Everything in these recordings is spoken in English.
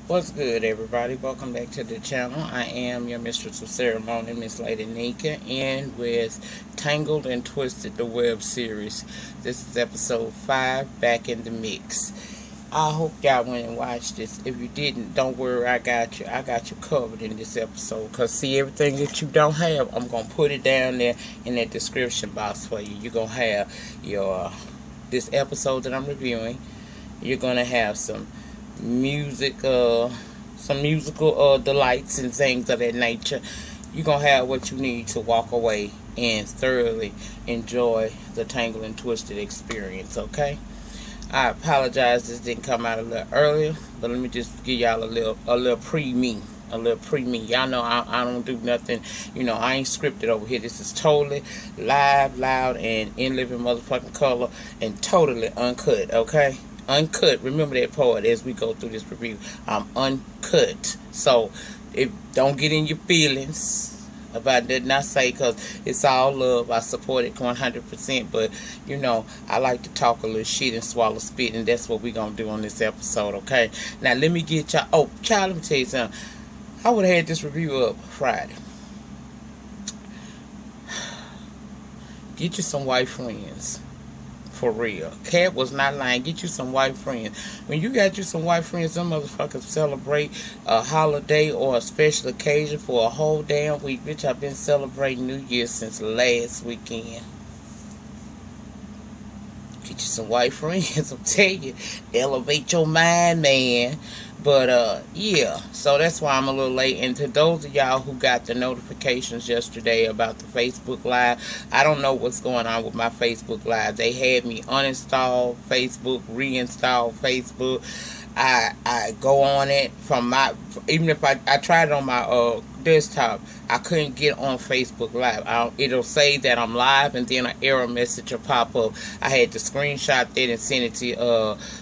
What's good, everybody? Welcome back to the channel. I am your mistress of ceremony, Miss Lady Nika, and with Tangled and Twisted, the web series. This is episode 5, back in the mix. I hope y'all went and watched this. If you didn't, don't worry, I got you. I got you covered in this episode. Because, see, everything that you don't have, I'm going to put it down there in that description box for you. You're going to have your this episode that I'm reviewing. You're going to have some musical delights and things of that nature. You're gonna have what you need to walk away and thoroughly enjoy the Tangled and Twisted experience. Okay, I apologize this didn't come out a little earlier, but let me just give y'all a little pre-me. Y'all know I don't do nothing, I ain't scripted over here. This is totally live, loud, and in living motherfucking color, and totally uncut, okay? Uncut. Remember that part as we go through this review. I'm uncut. So, don't get in your feelings about that. Not say, because it's all love. I support it 100%. But, I like to talk a little shit and swallow spit. And that's what we're going to do on this episode, okay? Now, let me get y'all. Oh, child, let me tell you something. I would have had this review up Friday. Get you some white friends. For real. Cat was not lying. Get you some white friends. When you got you some white friends, them motherfuckers celebrate a holiday or a special occasion for a whole damn week. Bitch, I've been celebrating New Year since last weekend. Get you some white friends. I'm telling you. Elevate your mind, man. But, yeah. So that's why I'm a little late. And to those of y'all who got the notifications yesterday about the Facebook Live, I don't know what's going on with my Facebook Live. They had me uninstall Facebook, reinstall Facebook. I go on it from even if I tried it on my desktop, I couldn't get on Facebook Live. It'll say that I'm live, and then an error message will pop up. I had to screenshot that and send it to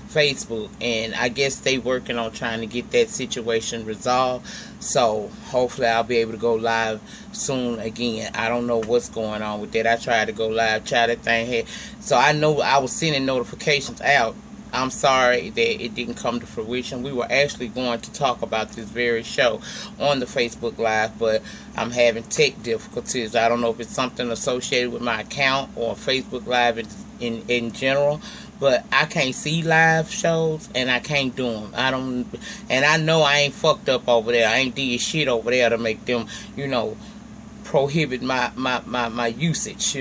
Facebook, and I guess they working on trying to get that situation resolved. So hopefully I'll be able to go live soon again. I don't know what's going on with that. I tried to go live, try that thing here. So I know I was sending notifications out. I'm sorry that it didn't come to fruition. We were actually going to talk about this very show on the Facebook Live, but I'm having tech difficulties. I don't know if it's something associated with my account or Facebook Live in general, but I can't see live shows and I can't do them. And I know I ain't fucked up over there. I ain't did shit over there to make them, prohibit my usage,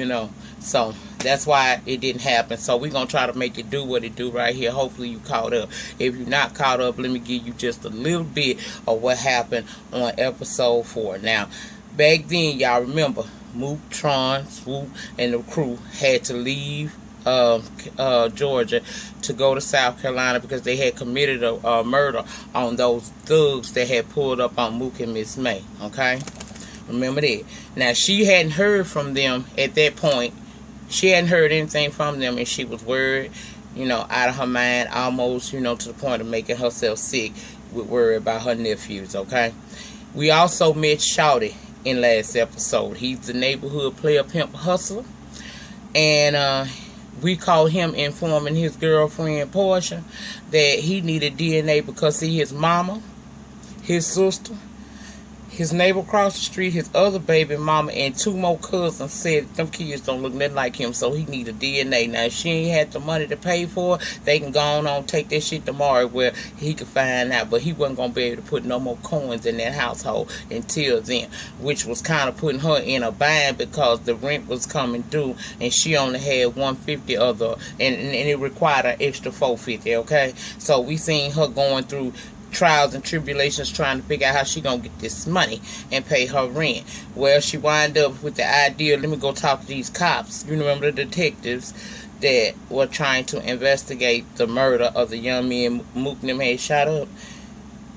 So that's why it didn't happen. So we're going to try to make it do what it do right here. Hopefully you caught up. If you're not caught up, let me give you just a little bit of what happened on episode 4. Now, back then, y'all remember, Mook, Tron, Swoop, and the crew had to leave Georgia to go to South Carolina because they had committed a murder on those thugs that had pulled up on Mook and Miss May. Okay? Remember that. Now, she hadn't heard from them at that point. She hadn't heard anything from them, and she was worried, out of her mind, almost, to the point of making herself sick with worry about her nephews, okay? We also met Shawty in last episode. He's the neighborhood player pimp hustler, and we called him informing his girlfriend, Portia, that he needed DNA because, see, his mama, his sister, his neighbor across the street, his other baby mama, and 2 more cousins said them kids don't look nothing like him, so he need a DNA. Now, if she ain't had the money to pay for it, they can go on take that shit tomorrow where he could find out. But he wasn't going to be able to put no more coins in that household until then, which was kind of putting her in a bind because the rent was coming due, and she only had 150 of the, and it required an extra 450, okay? So we seen her going through trials and tribulations trying to figure out how she gonna get this money and pay her rent. Well, she wind up with the idea, let me go talk to these cops. You remember the detectives that were trying to investigate the murder of the young men Mook and them had shot up?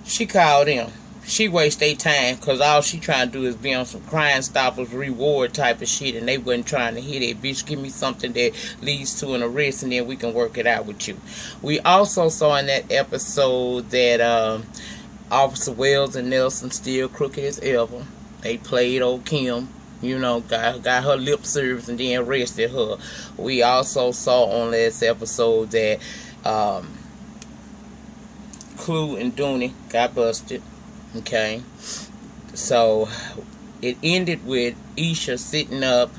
She called them. She wastes their time because all she trying to do is be on some Crime Stoppers reward type of shit, and they wasn't trying to hit it. Bitch, give me something that leads to an arrest, and then we can work it out with you. We also saw in that episode that Officer Wells and Nelson still crooked as ever. They played old Kim, got her lip service and then arrested her. We also saw on last episode that Clue and Dooney got busted. Okay. So it ended with Isha sitting up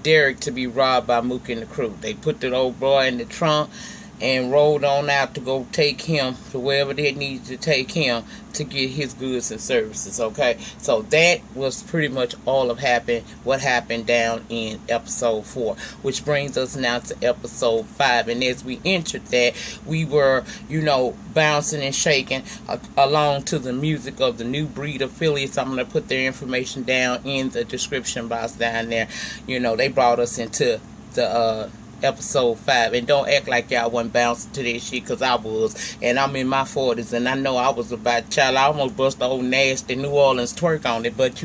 Derek to be robbed by Mook and the crew. They put the old boy in the trunk and rolled on out to go take him to wherever they needed to take him to get his goods and services. Okay, so that was pretty much all of what happened down in episode 4, which brings us now to episode 5. And as we entered that, we were, bouncing and shaking along to the music of the New Breed affiliates. I'm going to put their information down in the description box down there. They brought us into the episode 5, and don't act like y'all wasn't bouncing to that shit, because I was, and I'm in my 40s, and I know I was about, child, I almost bust the old nasty New Orleans twerk on it, but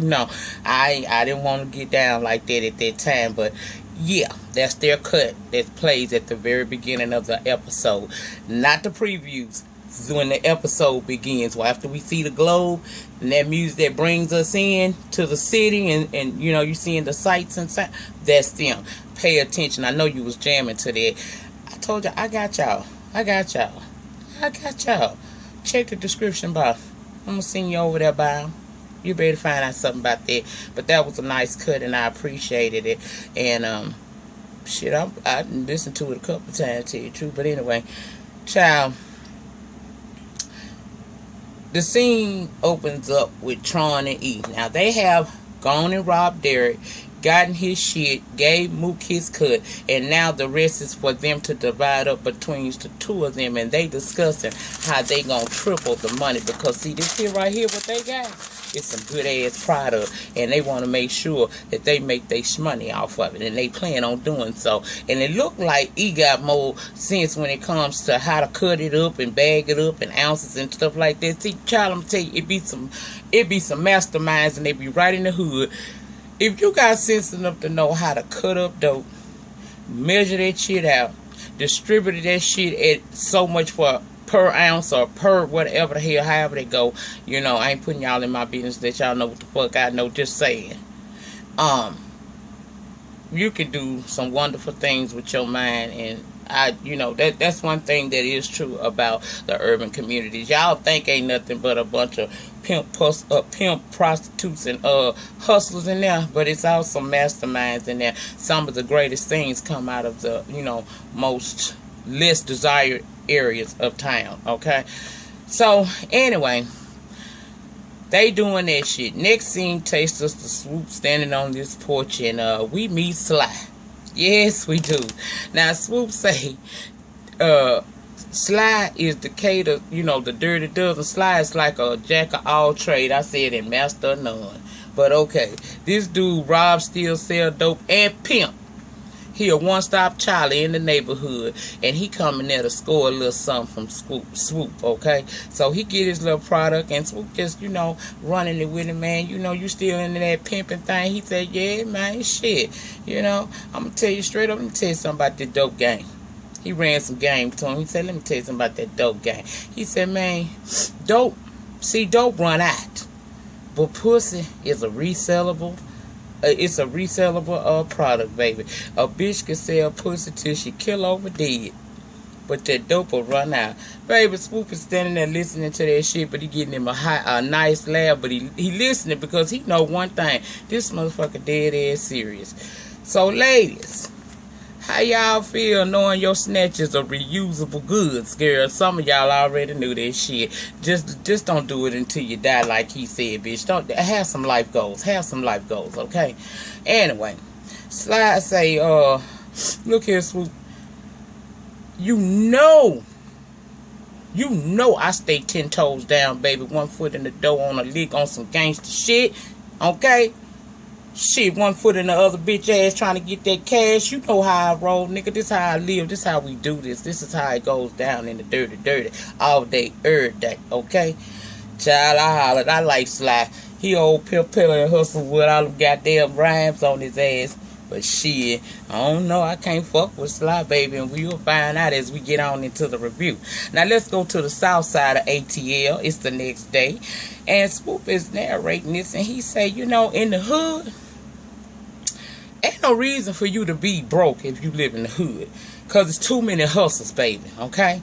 I didn't want to get down like that at that time. But yeah, that's their cut that plays at the very beginning of the episode, not the previews. When the episode begins, well, after we see the globe and that music that brings us in to the city, and you seeing the sights and sound, that's them. Pay attention. I know you was jamming to that. I told you, I got y'all. Check the description box. I'm gonna send you over there by them. You better find out something about that. But that was a nice cut, and I appreciated it. And shit, I listened to it a couple times, to tell you the truth. But anyway, child. The scene opens up with Tron and E. Now, they have gone and robbed Derek, gotten his shit, gave Mook his cut, and now the rest is for them to divide up between the two of them, and they discussing how they gonna triple the money, because see, this here right here, what they got, it's some good ass product, and they want to make sure that they make their money off of it, and they plan on doing so. And it looked like E got more sense when it comes to how to cut it up and bag it up and ounces and stuff like that. See, child, I'm tell you, it be some masterminds, and they be right in the hood. If you got sense enough to know how to cut up dope, measure that shit out, distribute that shit at so much for per ounce or per whatever the hell, however they go, I ain't putting y'all in my business that y'all know what the fuck I know, just saying. You can do some wonderful things with your mind, and that's one thing that is true about the urban communities. Y'all think ain't nothing but a bunch of pimp prostitutes and hustlers in there, but it's also masterminds in there. Some of the greatest things come out of the most less desired areas of town. Okay, so anyway, they doing that shit. Next scene takes us to Swoop standing on this porch, and we meet Sly. Yes, we do. Now, Swoop say, Sly is the cater, the dirty dozen. Sly is like a jack of all trade. I said, and master of none. But okay, this dude rob, steal, sell dope, and pimp. He a one-stop Charlie in the neighborhood, and he coming there to score a little something from Swoop, okay? So he get his little product, and Swoop just, running it with him, man. You still into that pimping thing. He said, yeah, man, shit. I'm going to tell you straight up, let me tell you something about this dope game. He ran some game to him. He said, let me tell you something about that dope game. He said, man, dope run out, but pussy is a resellable. It's a resellable product, baby. A bitch can sell pussy till she kill over dead, but that dope will run out. Baby, Swoop is standing there listening to that shit, but he getting him a nice laugh, but he listening because he know one thing. This motherfucker dead ass serious. So, ladies, how y'all feel knowing your snatches are reusable goods, girl? Some of y'all already knew that shit. Just don't do it until you die, like he said, bitch. Don't have some life goals. Have some life goals, okay? Anyway, Sly say, look here, Swoop. You know I stay 10 toes down, baby. 1 foot in the door on a lick on some gangster shit, okay? Shit, 1 foot in the other bitch ass trying to get that cash. You know how I roll, nigga. This how I live. This how we do this. This is how it goes down in the dirty. All day, every day, okay? Child, I hollered. I like Sly. He old pillar and hustle with all them goddamn rhymes on his ass. But shit, I don't know. I can't fuck with Sly, baby. And we'll find out as we get on into the review. Now, let's go to the south side of ATL. It's the next day. And Swoop is narrating this. And he say, in the hood, ain't no reason for you to be broke if you live in the hood. Because it's too many hustles, baby, okay?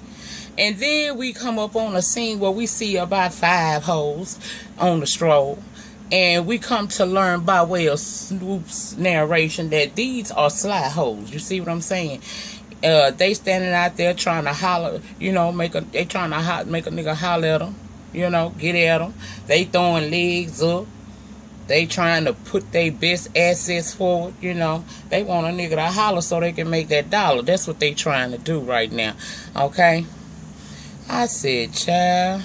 And then we come up on a scene where we see about 5 hoes on the stroll. And we come to learn by way of Snoop's narration that these are sly hoes. You see what I'm saying? They standing out there trying to holler, you know, make a nigga holler at them, you know, get at them. They throwing legs up. They trying to put their best assets forward, you know. They want a nigga to holler so they can make that dollar. That's what they trying to do right now, okay? I said, child.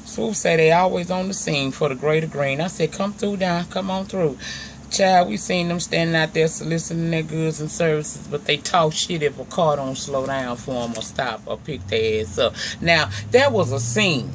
Swoop say they always on the scene for the greater green. I said, come through down, come on through. Child, we seen them standing out there soliciting their goods and services, but they talk shit if a car don't slow down for them or stop or pick their ass up. Now, there was a scene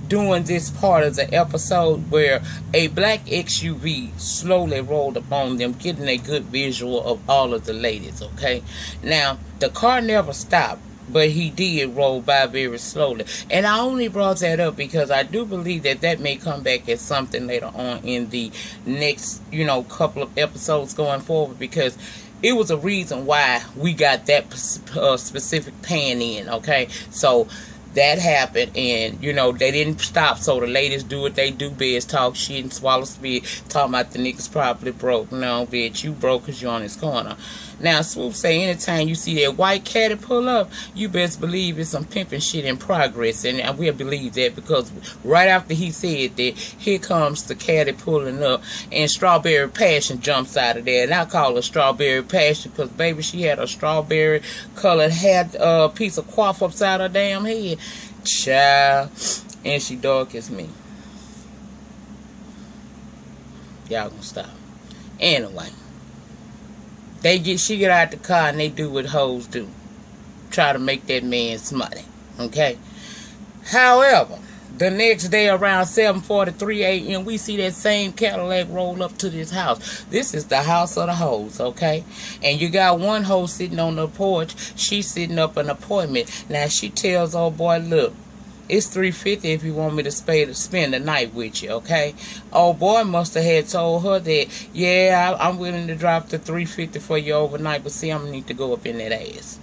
during this part of the episode where a black XUV slowly rolled upon them, getting a good visual of all of the ladies, okay? Now, the car never stopped, but he did roll by very slowly. And I only brought that up because I do believe that that may come back as something later on in the next, you know, couple of episodes going forward, because it was a reason why we got that specific pan in, okay? So that happened, and, you know, they didn't stop, so the ladies do what they do best, talk shit and swallow spit, talking about the niggas probably broke. No, bitch, you broke because you on his corner. Now, Swoop say anytime you see that white caddy pull up, you best believe it's some pimping shit in progress, and I will believe that, because right after he said that, here comes the caddy pulling up, and Strawberry Passion jumps out of there, and I call her Strawberry Passion because, baby, she had a strawberry colored hat piece of quaff upside her damn head. Child, and she dark as me. Y'all gonna stop. Anyway, she get out the car and they do what hoes do. Try to make that man's money. Okay? However, the next day around 7:43 a.m., we see that same Cadillac roll up to this house. This is the house of the hoes, okay? And you got one hoe sitting on the porch. She's sitting up an appointment. Now, she tells old boy, look, it's $350 if you want me to spend the night with you, okay? Old boy must have had told her that, yeah, I'm willing to drop the $350 for you overnight, but see, I'm going to need to go up in that ass.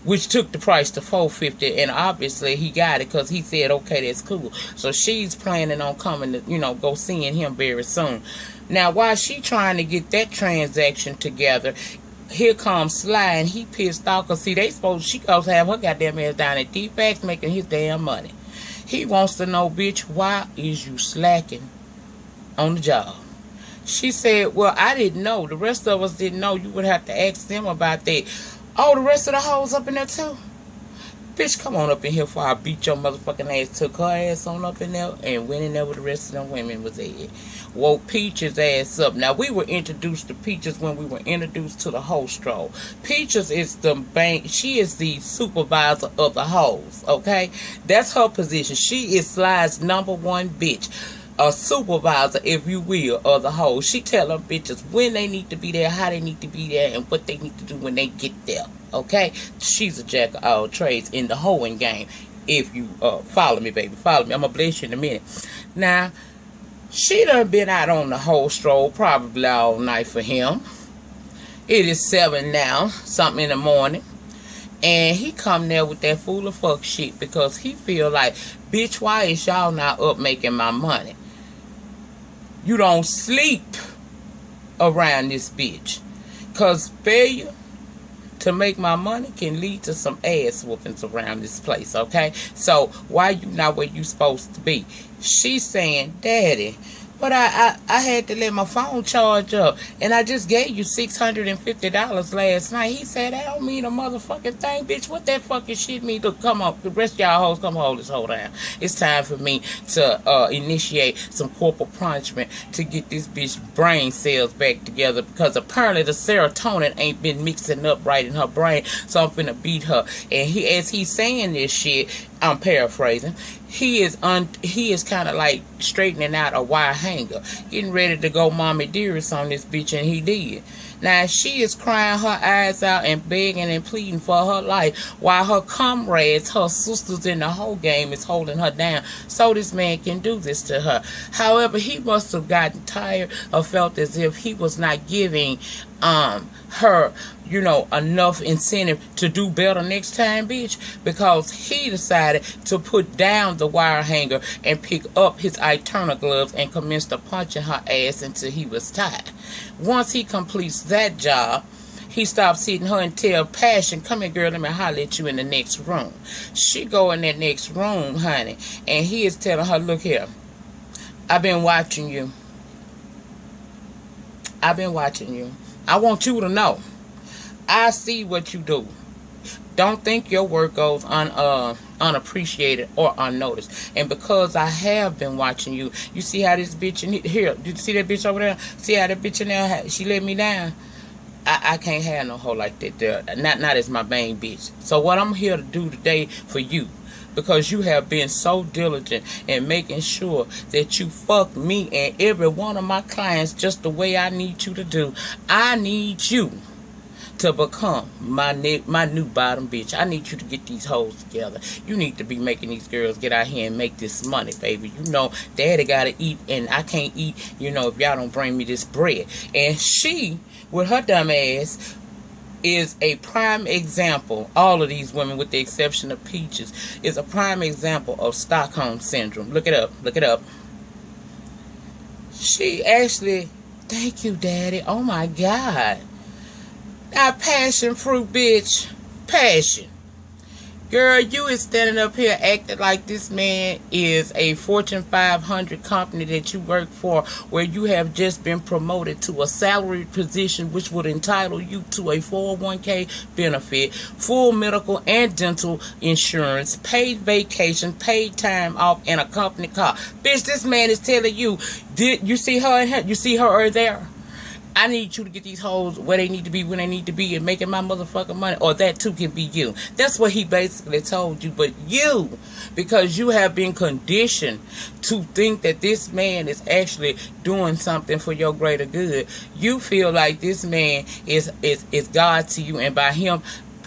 Which took the price to $450, and obviously he got it because he said, okay, that's cool. So she's planning on coming to, you know, go seeing him very soon. Now, while she trying to get that transaction together, here comes Sly, and he pissed off because, see, she goes to have her goddamn ass down at D-Fax making his damn money. He wants to know, bitch, why is you slacking on the job? She said, well, I didn't know. The rest of us didn't know. You would have to ask them about that. Oh, the rest of the hoes up in there too? Bitch, come on up in here before I beat your motherfucking ass. Took her ass on up in there and went in there with the rest of them women was at. Woke Peaches ass up. Now, we were introduced to Peaches when we were introduced to the hoe stroll. Peaches is the bank. She is the supervisor of the hoes, okay? That's her position. She is Sly's #1 bitch. A supervisor, if you will, of the hoes. She tell them bitches when they need to be there, how they need to be there, and what they need to do when they get there. Okay? She's a jack of all trades in the hoeing game. If you follow me, baby. Follow me. I'm going to bless you in a minute. Now, she done been out on the hoe stroll probably all night for him. It is 7 now, something in the morning. And he come there with that fool of fuck shit because he feel like, bitch, why is y'all not up making my money? You don't sleep around this bitch. Because failure to make my money can lead to some ass whoopings around this place, okay? So, why you not where you supposed to be? She's saying, Daddy, but I had to let my phone charge up. And I just gave you $650 last night. He said, that don't mean a motherfucking thing, bitch. What that fucking shit mean? Look, come on. The rest of y'all hoes, come hold this hoe down. It's time for me to initiate some corporal punishment to get this bitch brain cells back together. Because apparently the serotonin ain't been mixing up right in her brain. So I'm finna beat her. And as he's saying this shit, I'm paraphrasing, he is kind of like straightening out a wire hanger, getting ready to go mommy dearest on this bitch, and he did. Now, she is crying her eyes out and begging and pleading for her life while her comrades, her sisters in the whole game, is holding her down so this man can do this to her. However, he must have gotten tired or felt as if he was not giving her, enough incentive to do better next time, bitch, because he decided to put down the wire hanger and pick up his Eterna gloves and commence to punching her ass until he was tired. Once he completes that job, he stops hitting her and tell Passion, come here, girl, let me holler at you in the next room. She go in that next room, honey, and he is telling her, look here, I've been watching you. I've been watching you. I want you to know. I see what you do. Don't think your work goes unappreciated or unnoticed. And because I have been watching you, you see how this bitch in here, did you see that bitch over there? See how that bitch in there, she let me down? I can't have no hoe like that there. Not as my main bitch. So what I'm here to do today for you, because you have been so diligent in making sure that you fuck me and every one of my clients just the way I need you to do. I need you to become my new bottom bitch. I need you to get these hoes together. You need to be making these girls get out here and make this money, baby. Daddy gotta eat, and I can't eat, if y'all don't bring me this bread. And she, with her dumb ass, is a prime example. All of these women, with the exception of Peaches, is a prime example of Stockholm Syndrome. Look it up. Look it up. She actually, thank you, Daddy. Oh, my God. Now, passion fruit, bitch. Passion. Girl, you is standing up here acting like this man is a Fortune 500 company that you work for, where you have just been promoted to a salaried position which would entitle you to a 401k benefit, full medical and dental insurance, paid vacation, paid time off, and a company car. Bitch, this man is telling you, did you see her in here? You see her there? I need you to get these hoes where they need to be, when they need to be, and making my motherfucking money. Or that too can be you. That's what he basically told you. But you, because you have been conditioned to think that this man is actually doing something for your greater good, you feel like this man is God to you, and by him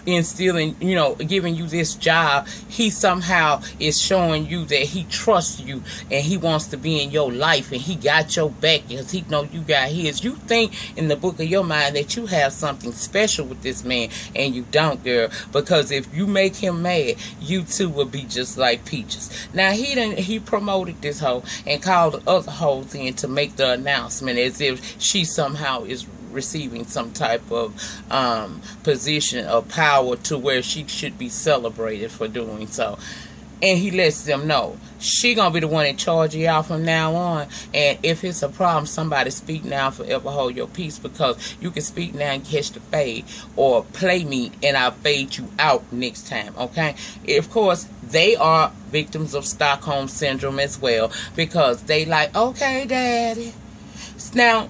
instilling, giving you this job, he somehow is showing you that he trusts you and he wants to be in your life and he got your back because he know you got his. You think in the book of your mind that you have something special with this man, and you don't, girl, because if you make him mad, you too will be just like Peaches. Now he promoted this hoe and called the other hoes in to make the announcement as if she somehow is receiving some type of position of power to where she should be celebrated for doing so. And he lets them know she gonna be the one in charge of y'all from now on. And if it's a problem, somebody speak now, forever hold your peace, because you can speak now and catch the fade, or play me and I'll fade you out next time, okay? Of course, they are victims of Stockholm Syndrome as well, because they like, okay, Daddy. Now,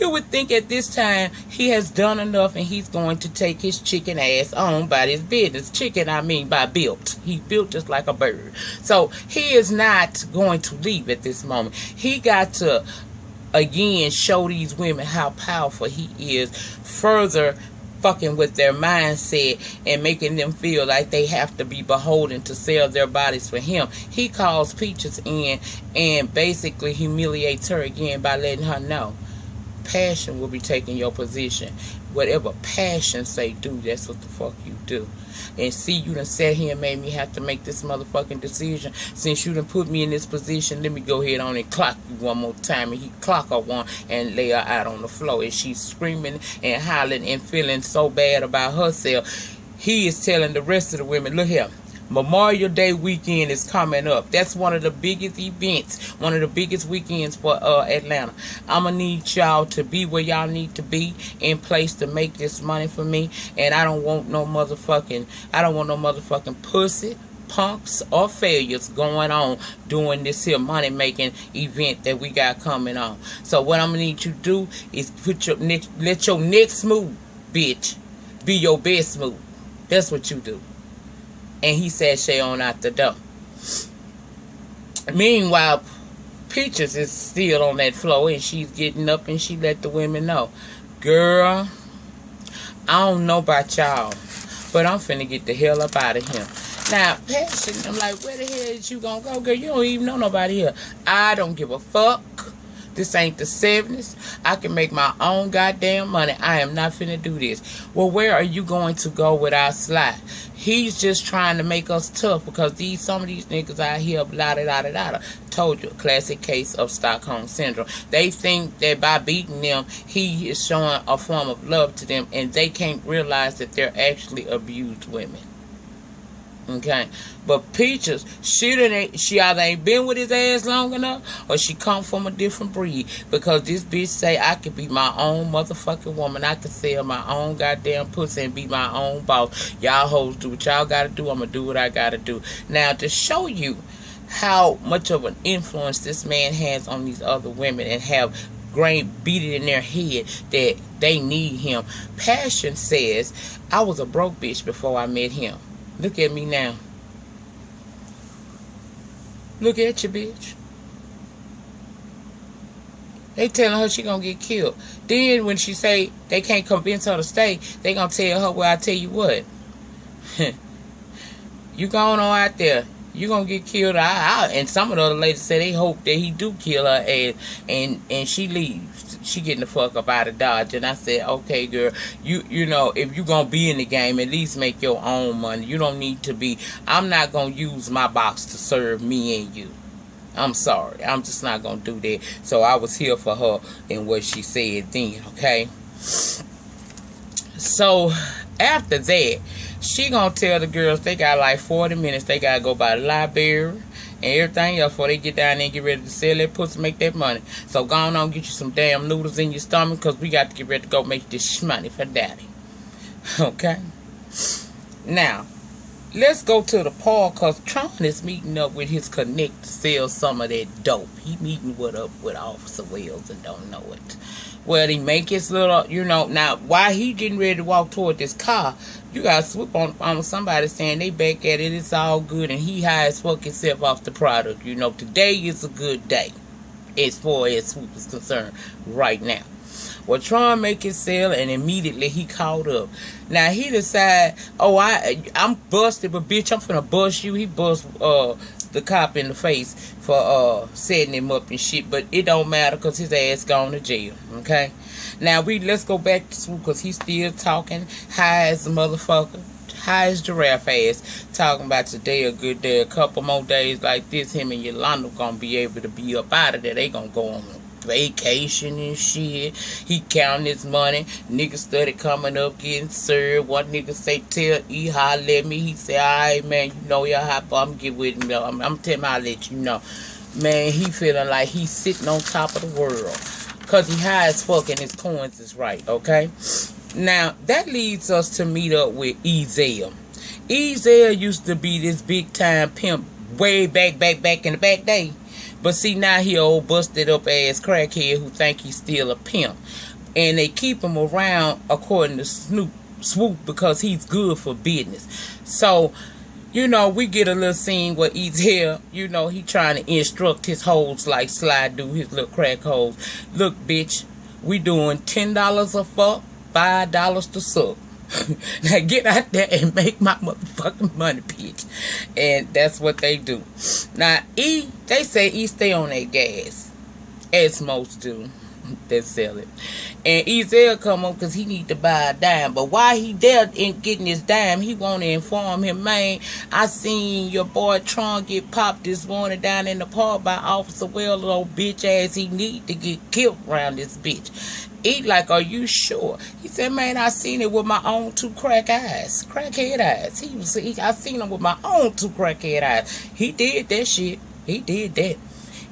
you would think at this time he has done enough and he's going to take his chicken ass on by his business. Chicken, I mean by built. He built just like a bird. So he is not going to leave at this moment. He got to, again, show these women how powerful he is, further fucking with their mindset and making them feel like they have to be beholden to sell their bodies for him. He calls Peaches in and basically humiliates her again by letting her know passion will be taking your position. Whatever passion say do, that's what the fuck you do. And see, you done sat here and made me have to make this motherfucking decision. Since you done put me in this position, let me go ahead on and clock you one more time. And he clock her one and lay her out on the floor. And she's screaming and hollering and feeling so bad about herself. He is telling the rest of the women, look here, Memorial Day weekend is coming up. That's one of the biggest events, one of the biggest weekends for Atlanta. I'm going to need y'all to be where y'all need to be, in place to make this money for me. And I don't want no motherfucking pussy, punks, or failures going on doing this here money-making event that we got coming on. So what I'm going to need you to do is let your next move, bitch, be your best move. That's what you do. And he sashay on out the door. Meanwhile, Peaches is still on that floor, and she's getting up and she let the women know, girl, I don't know about y'all, but I'm finna get the hell up out of here. Now, Passion, I'm like, where the hell is you gonna go, girl? You don't even know nobody here. I don't give a fuck. This ain't the 70s. I can make my own goddamn money. I am not finna do this. Well, where are you going to go without Sly? He's just trying to make us tough because some of these niggas out here, la-da-da-da-da. Told you, a classic case of Stockholm Syndrome. They think that by beating them, he is showing a form of love to them, and they can't realize that they're actually abused women. Okay, but Peaches, she either ain't been with his ass long enough, or she come from a different breed. Because this bitch say I could be my own motherfucking woman. I could sell my own goddamn pussy and be my own boss. Y'all hoes do what y'all gotta do. I'ma do what I gotta do. Now, to show you how much of an influence this man has on these other women, and have beat it in their head that they need him. Passion says, I was a broke bitch before I met him. Look at me now. Look at you, bitch. They telling her she gonna get killed. Then when she say they can't convince her to stay, they gonna tell her, well, I tell you what. You going on out there. You gonna get killed. And some of the other ladies say they hope that he do kill her and she leaves. She getting the fuck up out of Dodge. And I said, okay, girl, you know, if you gonna be in the game, at least make your own money. You don't need to be. I'm not gonna use my box to serve me and you. I'm sorry. I'm just not gonna do that. So I was here for her and what she said then, okay? So after that, she gonna tell the girls they got like 40 minutes. They gotta go by the library and everything else before they get down there and get ready to sell that pussy, make that money. So go on get you some damn noodles in your stomach, because we got to get ready to go make this money for daddy. Okay? Now, let's go to the park, because Tron is meeting up with his connect to sell some of that dope. He meeting with Officer Wells and don't know it. Well, he make his little, you know, now, while he getting ready to walk toward this car, you got to swoop on somebody saying they back at it, it's all good, and he high as fuck himself off the product. You know, today is a good day as far as Swoop is concerned right now. Well, Tron make his sale, and immediately he caught up. Now, he decide, oh, I'm busted, but bitch, I'm finna bust you. He bust the cop in the face for setting him up and shit, but it don't matter because his ass gone to jail, okay? Now, let's go back to Swoop, because he's still talking high as a motherfucker. High as giraffe ass, talking about today a good day. A couple more days like this, him and Yolanda gonna be able to be up out of there. They gonna go on vacation and shit. He counting his money. Niggas started coming up getting served. One nigga say, tell E holler at me. He say, alright man, you know y'all hop up. I'm get with me. I'm telling him I'll let you know. Man, he feeling like he's sitting on top of the world. Cause he high as fuck and his coins is right, okay? Now, that leads us to meet up with Ezel. Ezel used to be this big time pimp way back in the back day. But see, now he old busted up ass crackhead who think he's still a pimp. And they keep him around according to Swoop because he's good for business. So, you know, we get a little scene where Ezel, you know, he trying to instruct his hoes like Sly do, his little crack hoes. Look, bitch, we doing $10 a fuck, $5 to suck. Now get out there and make my motherfucking money, bitch. And that's what they do. Now, they say E stay on that gas, as most do. They sell it. And Ezel come up because he need to buy a dime. But while he there in getting his dime, he want to inform him, man, I seen your boy Tron get popped this morning down in the park by Officer Wells, old bitch ass. He need to get killed around this bitch. He like, are you sure? He said, man, I seen it with my own two crackhead eyes. I seen him with my own two crackhead eyes. He did that shit. He did that.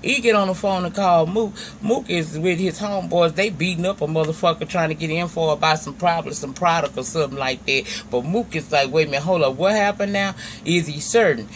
He get on the phone and call Mook. Mook is with his homeboys. They beating up a motherfucker trying to get info about some problem, some product or something like that. But Mook is like, wait a minute, hold up. What happened now? Is he certain?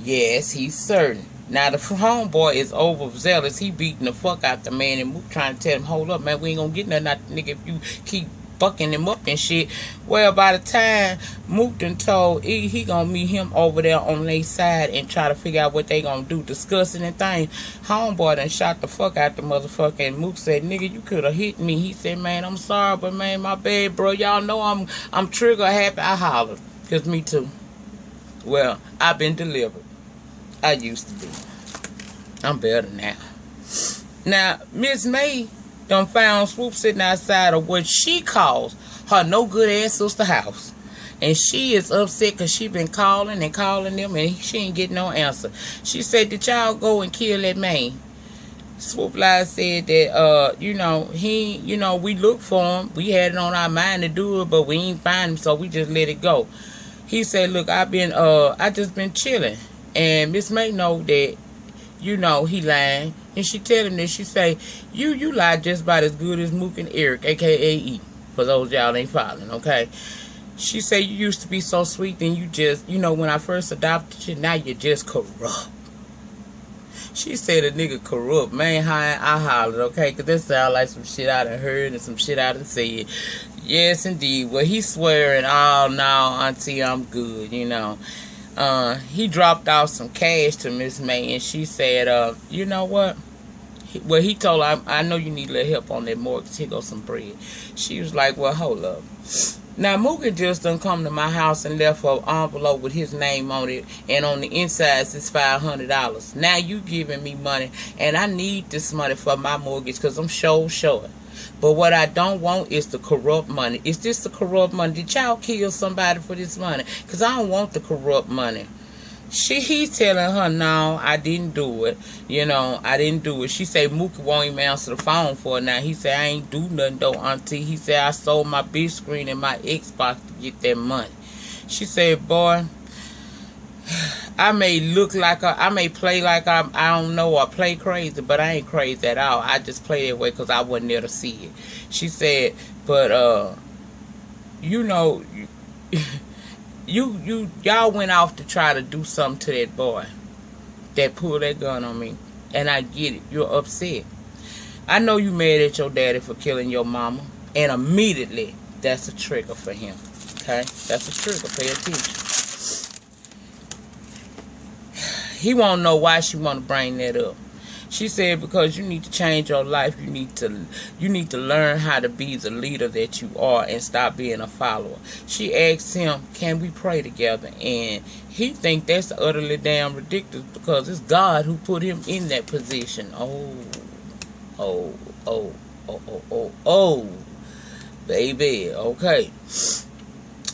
Yes, he's certain. Now, the homeboy is overzealous. He beating the fuck out the man, and Mook trying to tell him, hold up, man, we ain't gonna get nothing out the nigga if you keep bucking him up and shit. Well, by the time Mook done told E he gonna meet him over there on their side and try to figure out what they gonna do, discussing and things, homeboy done shot the fuck out the motherfucker, and Mook said, nigga, you could have hit me. He said, man, I'm sorry, but man, my bad, bro. Y'all know I'm trigger happy. I hollered, cause me too. Well, I've been delivered. I used to be. I'm better now. Now, Miss May done found Swoop sitting outside of what she calls her no good ass sister house. And she is upset because she been calling and calling them and she ain't getting no answer. She said, did y'all go and kill that man? Swoop Live said that, we looked for him. We had it on our mind to do it, but we ain't find him, so we just let it go. He said, look, I just been chilling. And Miss May know that, he lying. And she tell him that, she say, you lie just about as good as Mook and Eric, a.k.a. E. For those y'all ain't following, okay? She say, you used to be so sweet, then you just, when I first adopted you, now you're just corrupt. She said a nigga corrupt. Man, I hollered, okay? Because that sound like some shit I done heard and some shit I done said. Yes, indeed. Well, he swearing, oh, no, auntie, I'm good, He dropped off some cash to Miss May, and she said, you know what? He told her, I know you need a little help on that mortgage. Here goes some bread. She was like, well, hold up. Now, Mookie just done come to my house and left an envelope with his name on it, and on the inside it's $500. Now you giving me money, and I need this money for my mortgage because I'm short. But what I don't want is the corrupt money. Is this the corrupt money? Did y'all kill somebody for this money? Because I don't want the corrupt money. He's telling her, no, I didn't do it. I didn't do it. She say Mookie won't even answer the phone for her now. He said, I ain't do nothing though, auntie. He said, I sold my big screen and my Xbox to get that money. She said, boy, I may play like I don't know or play crazy, but I ain't crazy at all. I just play that way because I wasn't there to see it. She said, but, y'all went off to try to do something to that boy that pulled that gun on me, and I get it. You're upset. I know you mad at your daddy for killing your mama, and immediately that's a trigger for him. Okay, that's a trigger. Pay attention. He won't know why she want to bring that up. She said because you need to change your life. You need to learn how to be the leader that you are and stop being a follower. She asked him, can we pray together? And he think that's utterly damn ridiculous because it's God who put him in that position. Oh, baby, okay.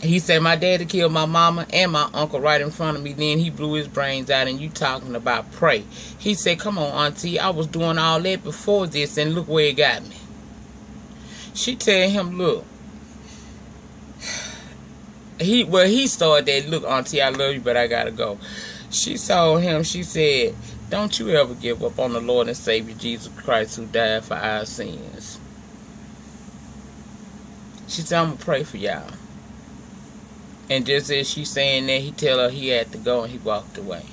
He said, my daddy killed my mama and my uncle right in front of me. Then he blew his brains out and you talking about pray. He said, come on, auntie. I was doing all that before this and look where it got me. She tell him, look. He started that, look, auntie, I love you, but I gotta go. She told him, she said, don't you ever give up on the Lord and Savior Jesus Christ who died for our sins. She said, I'm gonna pray for y'all. And just as she's saying that, he tell her he had to go and he walked away.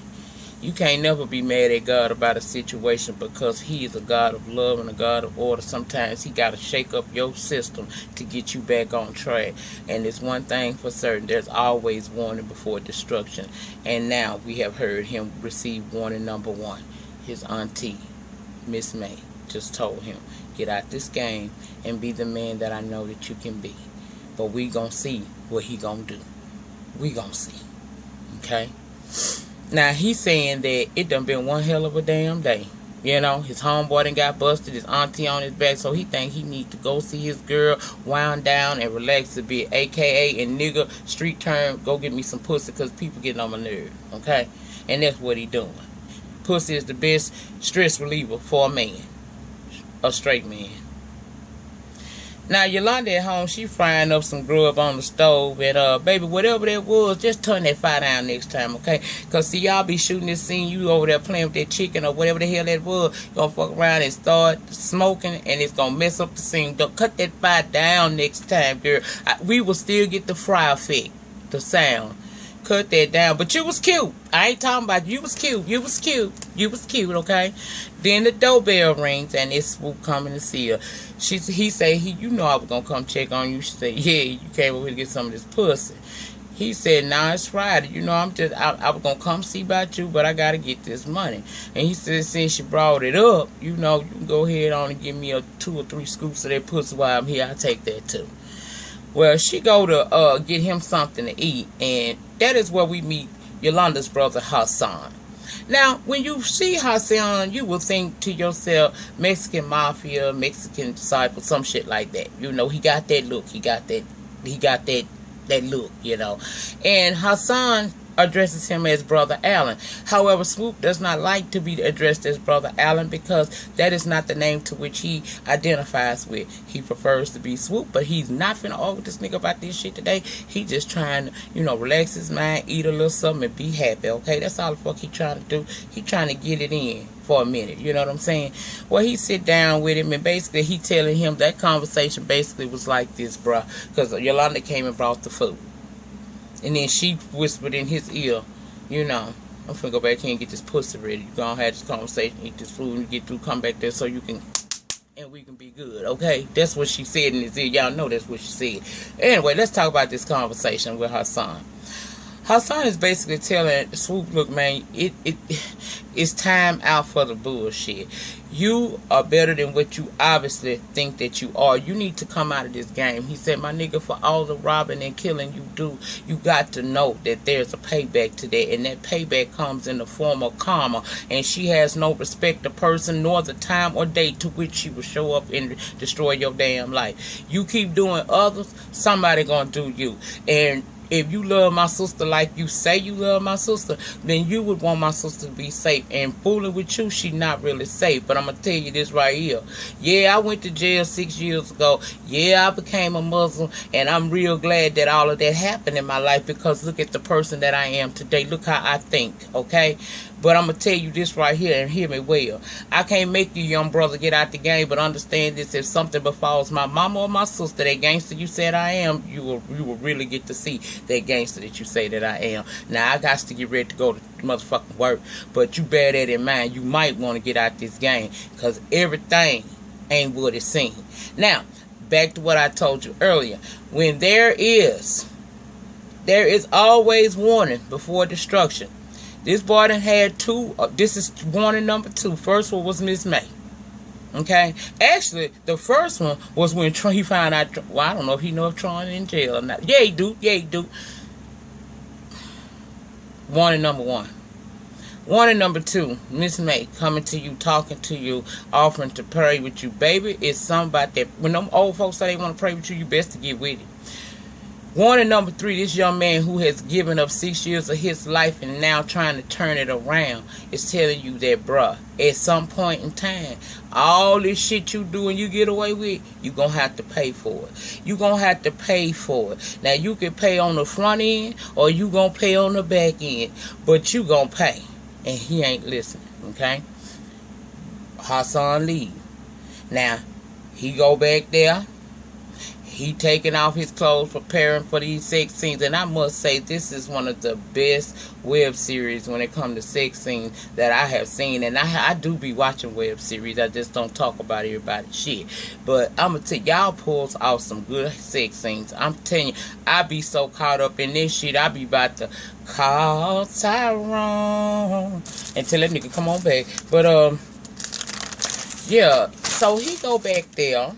You can't never be mad at God about a situation because he is a God of love and a God of order. Sometimes he got to shake up your system to get you back on track. And it's one thing for certain, there's always warning before destruction. And now we have heard him receive warning number one. His auntie, Miss May, just told him, get out this game and be the man that I know that you can be. But we gonna see what he gonna do. We gonna see. Okay? Now, he's saying that it done been one hell of a damn day. His homeboy done got busted, his auntie on his back, so he think he need to go see his girl, wind down, and relax a bit. AKA, in nigga, street term, go get me some pussy, because people getting on my nerve. Okay? And that's what he doing. Pussy is the best stress reliever for a man. A straight man. Now, Yolanda at home, she frying up some grub on the stove. And, baby, whatever that was, just turn that fire down next time, okay? Because, see, y'all be shooting this scene, you over there playing with that chicken or whatever the hell that was. You gonna fuck around and start smoking, and it's gonna mess up the scene. Don't cut that fire down next time, girl. We will still get the fry effect, the sound. Cut that down. But you was cute. I ain't talking about you. Was cute. You was cute. You was cute, okay? Then the doorbell rings and it's Swoop coming to see her. He say, you know I was gonna come check on you. She said, yeah, you came over here to get some of this pussy. He said, nah, it's Friday. I was gonna come see about you, but I gotta get this money. And he said, since she brought it up, you can go ahead on and give me 2 or 3 scoops of that pussy while I'm here. I'll take that too. Well, she go to get him something to eat, and that is where we meet Yolanda's brother Hassan. Now, when you see Hassan, you will think to yourself, Mexican mafia, Mexican disciple, some shit like that. You know, he got that look. He got that look, you know. And Hassan addresses him as Brother Allen. However, Swoop does not like to be addressed as Brother Allen because that is not the name to which he identifies with. He prefers to be Swoop, but he's not finna argue with this nigga about this shit today. He just trying to, you know, relax his mind, eat a little something, and be happy, okay? That's all the fuck he trying to do. He trying to get it in for a minute, you know what I'm saying? Well, he sit down with him, and basically he telling him that conversation basically was like this, bruh, because Yolanda came and brought the food. And then she whispered in his ear, you know, I'm finna go back here and get this pussy ready. You gonna have this conversation, eat this food, and get through, come back there so you can, and we can be good, okay? That's what she said in his ear. Y'all know that's what she said. Anyway, let's talk about this conversation with her son. Her son is basically telling Swoop, look, man, it's time out for the bullshit. You are better than what you obviously think that you are. You need to come out of this game. He said, my nigga, for all the robbing and killing you do, you got to know that there's a payback to that. And that payback comes in the form of karma. And she has no respect to person nor the time or date to which she will show up and destroy your damn life. You keep doing others, somebody gonna do you. And if you love my sister like you say you love my sister, then you would want my sister to be safe. And fooling with you, she not really safe. But I'm going to tell you this right here. Yeah, I went to jail 6 years ago. Yeah, I became a Muslim. And I'm real glad that all of that happened in my life, because look at the person that I am today. Look how I think, okay? But I'm going to tell you this right here, and hear me well. I can't make you, young brother, get out the game, but understand this. If something befalls my mama or my sister, that gangster you said I am, you will really get to see that gangster that you say that I am. Now, I got to get ready to go to motherfucking work, but you bear that in mind. You might want to get out this game, because everything ain't what it seems. Now, back to what I told you earlier. When there is always warning before destruction. This boy done had two. This is warning number 2. First one was Miss May. Okay? Actually, the first one was when he found out. Well, I don't know if he know if Tron in jail or not. Yeah, he do. Yeah, he do. Warning number 1. Warning number 2. Miss May coming to you, talking to you, offering to pray with you. Baby, it's something about that. When them old folks say they want to pray with you, you best to get with it. Warning number 3, this young man who has given up 6 years of his life and now trying to turn it around is telling you that, bruh, at some point in time, all this shit you do and you get away with, you gonna have to pay for it. You gonna have to pay for it. Now, you can pay on the front end or you gonna pay on the back end, but you gonna pay. And he ain't listening, okay? Hassan leave. Now, he go back there. He taking off his clothes, preparing for these sex scenes. And I must say, this is one of the best web series when it comes to sex scenes that I have seen. And I do be watching web series. I just don't talk about everybody's shit. But I'm going to tell y'all pulls off some good sex scenes. I'm telling you, I be so caught up in this shit. I be about to call Tyrone and tell that nigga come on back. But, yeah. So he go back there.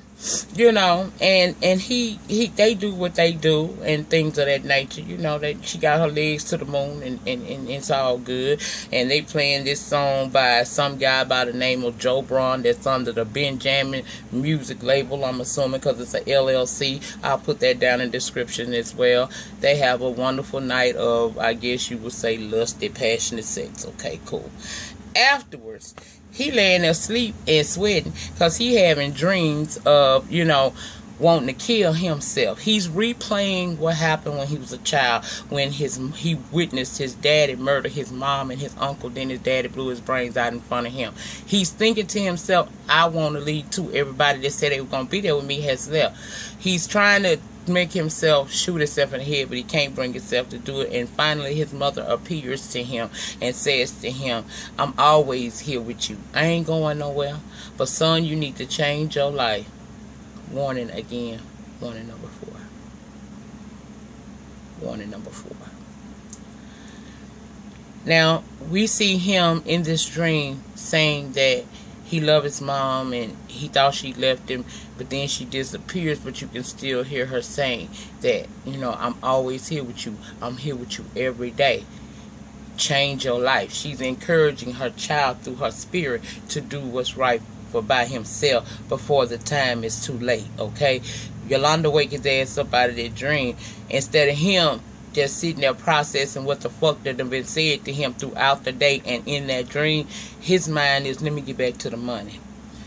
You know, and they do what they do and things of that nature. You know, that she got her legs to the moon and it's all good. And they playing this song by some guy by the name of Jobron that's under the Benjamin music label, I'm assuming, because it's a LLC. I'll put that down in the description as well. They have a wonderful night of, I guess you would say, lusty, passionate sex. Okay, cool. Afterwards, he laying there asleep and sweating because he having dreams of, you know, wanting to kill himself. He's replaying what happened when he was a child, when he witnessed his daddy murder his mom and his uncle, then his daddy blew his brains out in front of him. He's thinking to himself, I want to leave too. Everybody that said they were going to be there with me has left. He's trying to make himself shoot himself in the head, but he can't bring himself to do it. And finally his mother appears to him and says to him, I'm always here with you. I ain't going nowhere, but son, you need to change your life. Warning again. Warning number 4. Warning number 4. Now we see him in this dream saying that he loved his mom and he thought she left him, but then she disappears, but you can still hear her saying that, you know, I'm always here with you. I'm here with you every day. change your life. She's encouraging her child through her spirit to do what's right for by himself before the time is too late, okay? Yolanda wake his ass up out of that dream. Instead of him just sitting there processing what the fuck that have been said to him throughout the day and in that dream, his mind is, let me get back to the money.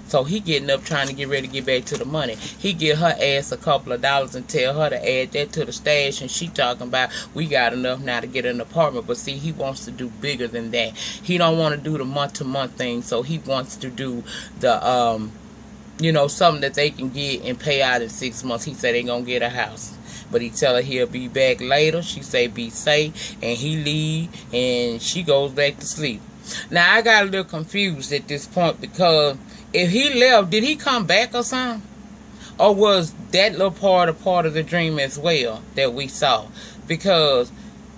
So he getting up trying to get ready to get back to the money. He give her ass a couple of dollars and tell her to add that to the stash, and she talking about, we got enough now to get an apartment. But see, he wants to do bigger than that. He don't want to do the month-to-month thing, so he wants to do the, you know, something that they can get and pay out in 6 months. He said they gonna get a house. But he tell her he'll be back later. She say be safe, and he leave, and she goes back to sleep. Now, I got a little confused at this point, because if he left, did he come back or something? Or was that little part a part of the dream as well that we saw? Because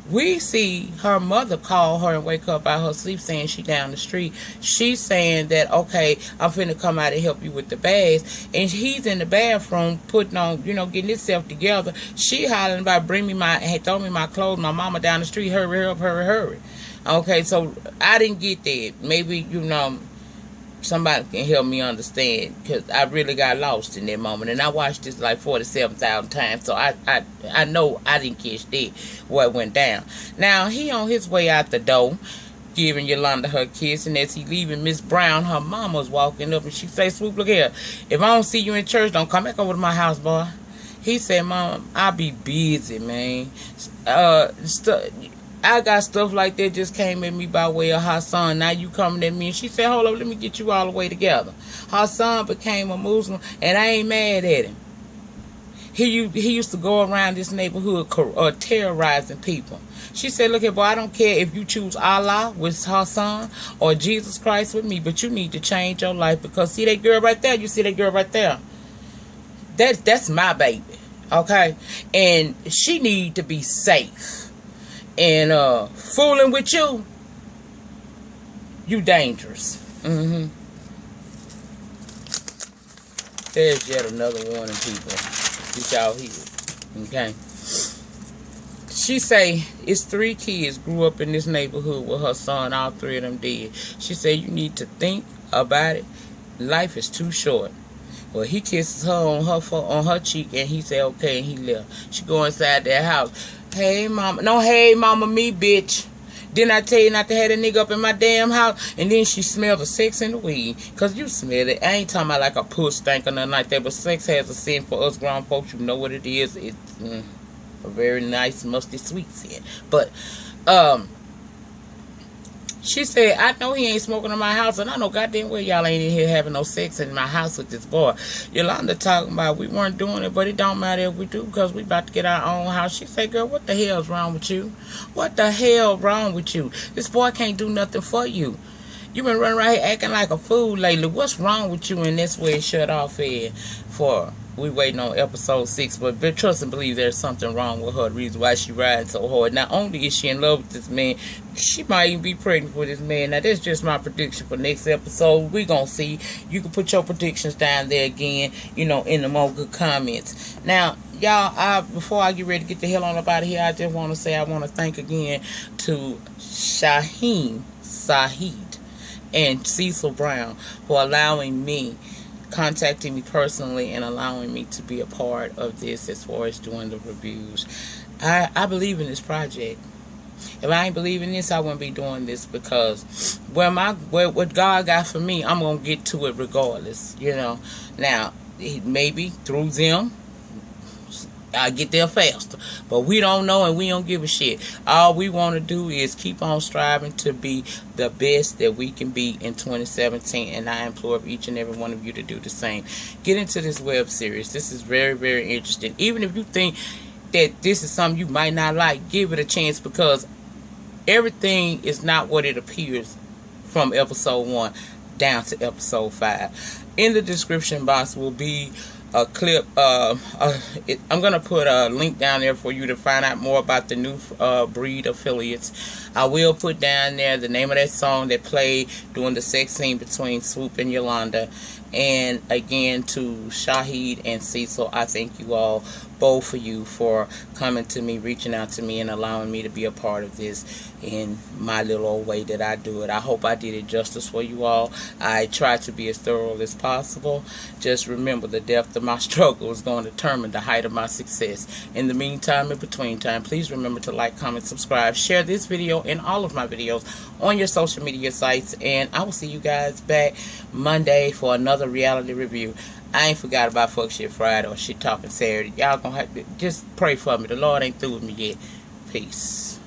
we see her mother call her and wake up out her sleep saying she down the street. She's saying that, okay, I'm finna come out and help you with the bags. And he's in the bathroom putting on, you know, getting himself together. She hollering about, throw me my clothes, my mama down the street, hurry up, hurry, hurry. Okay, so I didn't get that. Maybe, you know, somebody can help me understand, because I really got lost in that moment, and I watched this like 47,000 times, so I know I didn't catch that, what went down. Now, he on his way out the door, giving Yolanda her kiss, and as he leaving, Miss Brown, her mama's walking up, and she say, Swoop, look here, if I don't see you in church, don't come back over to my house, boy. He said, Mom, I'll be busy, man. I got stuff like that just came at me by way of her son. Now you coming at me. And she said, hold up, let me get you all the way together. Her son became a Muslim, and I ain't mad at him. He used to go around this neighborhood terrorizing people. She said, look here, boy, I don't care if you choose Allah with her son or Jesus Christ with me, but you need to change your life, because see that girl right there? You see that girl right there? That's my baby, okay? And she need to be safe. And fooling with you dangerous. There's yet another warning, people. Get y'all here. Okay. She say it's 3 kids grew up in this neighborhood with her son. All 3 of them dead. She said you need to think about it. Life is too short. Well, he kisses her on her cheek, and he said okay, and he left. She go inside their house. Hey, mama. No, hey, mama, me, bitch. Didn't I tell you not to have a nigga up in my damn house? And then she smelled the sex and the weed. Because you smell it. I ain't talking about like a puss stank or nothing like that. But sex has a scent for us grown folks. You know what it is. It's a very nice, musty, sweet scent. But, she said, I know he ain't smoking in my house, and I know goddamn well y'all ain't in here having no sex in my house with this boy. Yolanda talking about we weren't doing it, but it don't matter if we do, because we about to get our own house. She said, girl, what the hell's wrong with you? What the hell wrong with you? This boy can't do nothing for you. You been running around here acting like a fool lately. What's wrong with you? And that's where it shut off at for... We waiting on episode 6, but trust and believe there's something wrong with her. The reason why she riding so hard. Not only is she in love with this man, she might even be pregnant with this man. Now, that's just my prediction for next episode. We gonna see. You can put your predictions down there again, you know, in the more good comments. Now, y'all, before I get ready to get the hell on up out of here, I just want to say I want to thank again to Shaheen Saheed and Cecil Brown for allowing me, contacting me personally, and allowing me to be a part of this as far as doing the reviews. I believe in this project. If I ain't believe in this, I wouldn't be doing this, because what God got for me, I'm gonna get to it regardless, you know. Now, maybe through them I get there faster, but we don't know, and we don't give a shit. All we want to do is keep on striving to be the best that we can be in 2017, and I implore each and every one of you to do the same. Get into this web series. This is very, very interesting. Even if you think that this is something you might not like, give it a chance, because everything is not what it appears from episode 1 down to episode 5. In the description box will be a clip. I'm gonna put a link down there for you to find out more about the new Breed affiliates. I will put down there the name of that song that played during the sex scene between Swoop and Yolanda. And again, to Shahid and Cecil, I thank you all, both of you, for coming to me, reaching out to me, and allowing me to be a part of this in my little old way that I do it. I hope I did it justice for you all. I try to be as thorough as possible. Just remember, the depth of my struggle is going to determine the height of my success. In the meantime, in between time, please remember to like, comment, subscribe, share this video and all of my videos on your social media sites, and I will see you guys back Monday for another reality review. I ain't forgot about Fuck Shit Friday or Shit Talking Saturday. Y'all gonna have to just pray for me. The Lord ain't through with me yet. Peace.